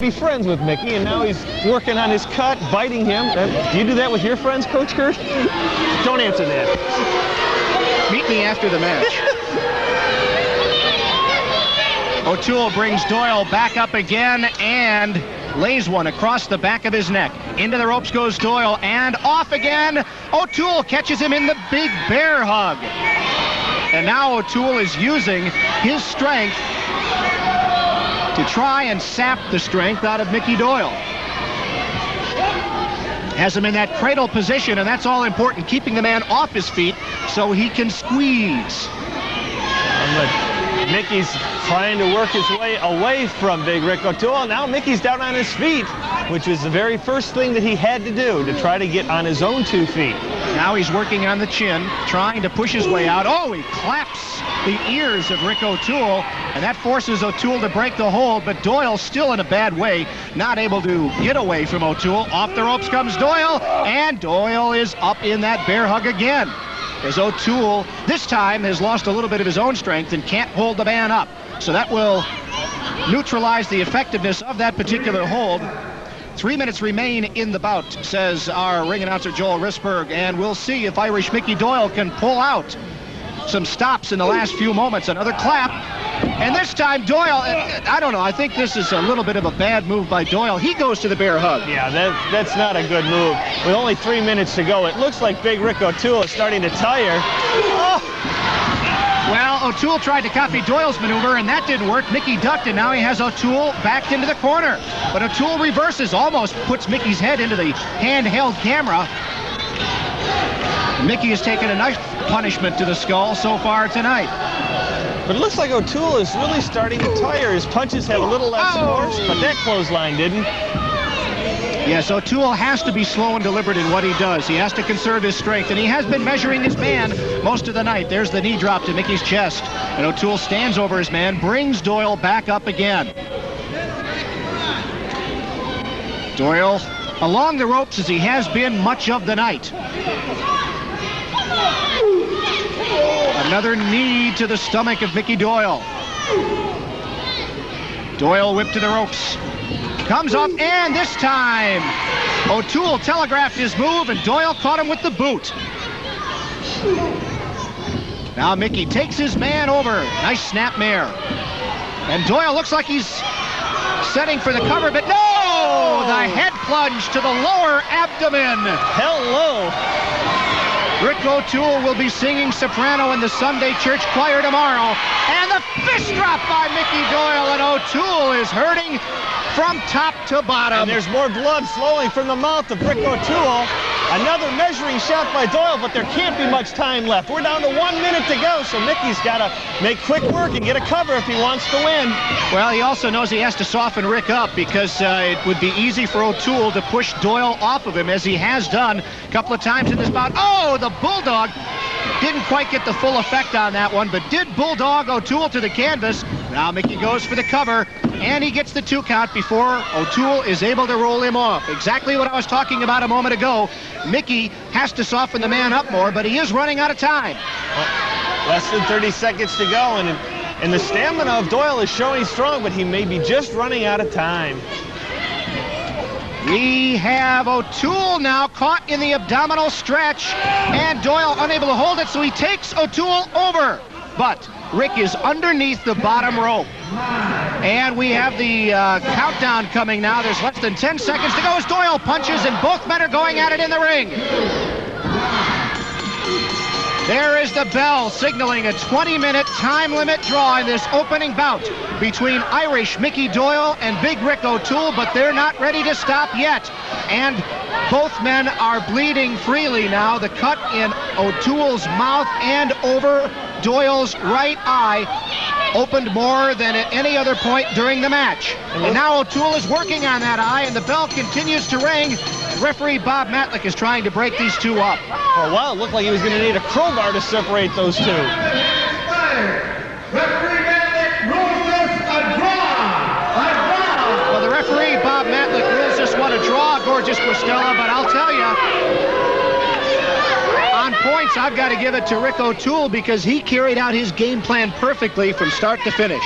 Be friends with Micky, and now he's working on his cut, biting him. Do you do that with your friends, Coach Kurt? Don't answer that. Meet me after the match. OToole brings Doyle back up again and lays one across the back of his neck. Into the ropes goes Doyle, and off again. OToole catches him in the big bear hug. And now OToole is using his strength to try and sap the strength out of Micky Doyle. Has him in that cradle position, and that's all important, keeping the man off his feet so he can squeeze. Micky's trying to work his way away from Big Rick OToole. Now Micky's down on his feet, which was the very first thing that he had to do to try to get on his own 2 feet. Now he's working on the chin, trying to push his way out. Oh, he claps the ears of Rick OToole, and that forces OToole to break the hold, but Doyle's still in a bad way, not able to get away from OToole. Off the ropes comes Doyle, and Doyle is up in that bear hug again, as OToole this time has lost a little bit of his own strength and can't hold the man up. So that will neutralize the effectiveness of that particular hold. 3 minutes remain in the bout, says our ring announcer Joel Risberg, and we'll see if Irish Micky Doyle can pull out some stops in the last few moments. Another clap, and this time Doyle, I don't know, I think this is a little bit of a bad move by Doyle. He goes to the bear hug. Yeah, that's not a good move. With only 3 minutes to go, it looks like Big Rick OToole is starting to tire. Oh. Well, OToole tried to copy Doyle's maneuver, and that didn't work. Micky ducked, and now he has OToole backed into the corner. But OToole reverses, almost puts Micky's head into the handheld camera. Micky has taken a nice punishment to the skull so far tonight. But it looks like OToole is really starting to tire. His punches have a little less force, but that clothesline didn't. Yes, OToole has to be slow and deliberate in what he does. He has to conserve his strength, and he has been measuring his man most of the night. There's the knee drop to Micky's chest, and OToole stands over his man, brings Doyle back up again. Doyle along the ropes as he has been much of the night. Another knee to the stomach of Micky Doyle. Doyle whipped to the ropes. Comes up, and this time OToole telegraphed his move, and Doyle caught him with the boot. Now Micky takes his man over. Nice snapmare. And Doyle looks like he's setting for the cover, but no! The head plunge to the lower abdomen. Hello. Rick OToole will be singing soprano in the Sunday church choir tomorrow. And the fist drop by Micky Doyle, and OToole is hurting from top to bottom. And there's more blood flowing from the mouth of Rick OToole. Another measuring shot by Doyle, but there can't be much time left. We're down to 1 minute to go, so Micky's got to make quick work and get a cover if he wants to win. Well, he also knows he has to soften Rick up, because it would be easy for OToole to push Doyle off of him, as he has done a couple of times in this bout. Oh, the bulldog didn't quite get the full effect on that one, but did bulldog OToole to the canvas. Now Micky goes for the cover, and he gets the 2 count before OToole is able to roll him off. Exactly what I was talking about a moment ago. Micky has to soften the man up more, but he is running out of time. Well, less than 30 seconds to go, and the stamina of Doyle is showing strong, but he may be just running out of time. We have OToole now caught in the abdominal stretch, and Doyle unable to hold it, so he takes OToole over. But Rick is underneath the bottom rope. And we have the countdown coming now. There's less than 10 seconds to go as Doyle punches, and both men are going at it in the ring. There is the bell signaling a 20-minute time limit draw in this opening bout between Irish Micky Doyle and Big Rick OToole, but they're not ready to stop yet. And both men are bleeding freely now. The cut in OToole's mouth and over Doyle's right eye opened more than at any other point during the match. And now OToole is working on that eye, and the bell continues to ring. Referee Bob Matlick is trying to break these two up. For a while, it looked like he was going to need a crowbar to separate those two. Referee Matlick rules this a draw. A draw. Well, the referee Bob Matlick rules this one a draw, Gorgeous Cristela, but I'll tell you, on points, I've got to give it to Rick OToole, because he carried out his game plan perfectly from start to finish.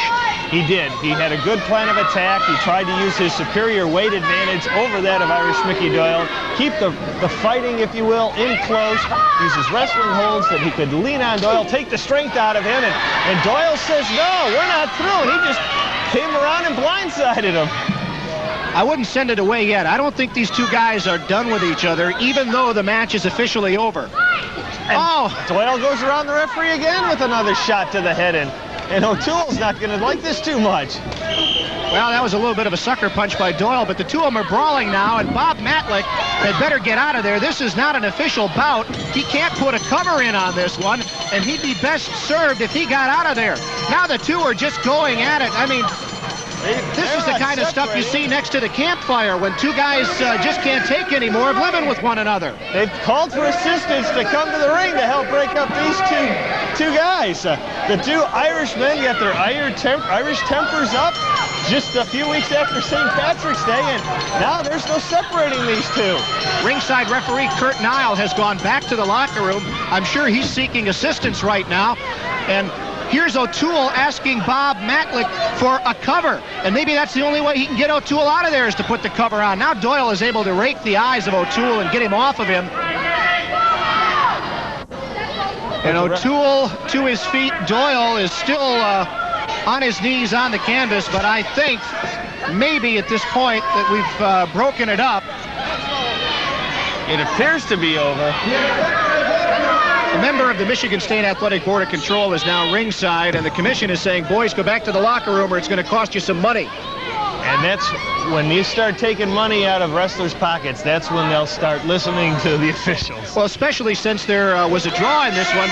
He did. He had a good plan of attack. He tried to use his superior weight advantage over that of Irish Micky Doyle. Keep the fighting, if you will, in close. Use his wrestling holds that he could lean on Doyle, take the strength out of him. And Doyle says, no, we're not through. And he just came around and blindsided him. I wouldn't send it away yet. I don't think these two guys are done with each other, even though the match is officially over. And Doyle goes around the referee again with another shot to the head, and OToole's not going to like this too much. Well, that was a little bit of a sucker punch by Doyle, but the two of them are brawling now, and Bob Matlick had better get out of there. This is not an official bout. He can't put a cover in on this one, and he'd be best served if he got out of there. Now the two are just going at it. I mean, this is the kind of stuff you see next to the campfire when two guys just can't take any more of living with one another. They've called for assistance to come to the ring to help break up these two guys. The two Irishmen got their Irish tempers up just a few weeks after St. Patrick's Day, and now there's no separating these two. Ringside referee Kurt Nile has gone back to the locker room. I'm sure he's seeking assistance right now. And here's OToole asking Bob Matlick for a cover. And maybe that's the only way he can get OToole out of there is to put the cover on. Now Doyle is able to rake the eyes of OToole and get him off of him. And OToole to his feet. Doyle is still on his knees on the canvas, but I think maybe at this point that we've broken it up. It appears to be over. A member of the Michigan State Athletic Board of Control is now ringside, and the commission is saying, boys, go back to the locker room or it's going to cost you some money. And that's when you start taking money out of wrestlers' pockets, that's when they'll start listening to the officials. Well, especially since there was a draw in this one.